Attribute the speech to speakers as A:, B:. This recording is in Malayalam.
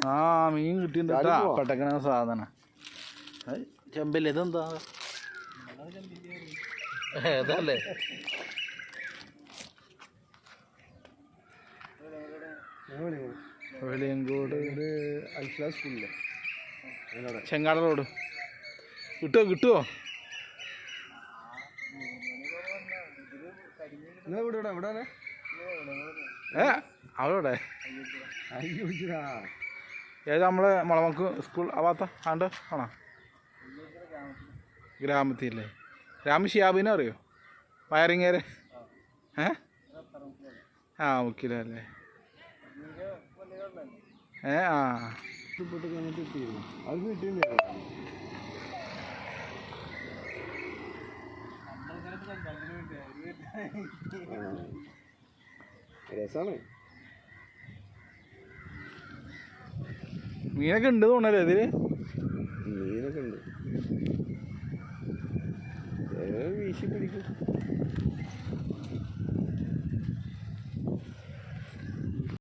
A: ആ മീൻ കിട്ടിയിട്ടുണ്ട് പെട്ടക്കണ സാധനം ചെമ്പല്ലേ ഇതെന്താ ഏതല്ലേ വെളിയങ്കോട്
B: സ്കൂളിലെ
A: ചെങ്ങാട റോഡ് കിട്ടുമോ അവിടെ ഏത് നമ്മളെ മുളമക്ക് സ്കൂൾ ആവാത്ത ആണ്ട് ആണോ ഗ്രാമത്തിലല്ലേ ഷിയാബിനെ അറിയോ വയറിങ്ങേരെ ആ മുക്കിലല്ലേ ആ
B: രസാണ്
A: മീനൊക്കെ ഉണ്ട് തോന്നല്ലേ ഇതില്
B: മീനൊക്കെ ഉണ്ട് വീശി പിടിക്കും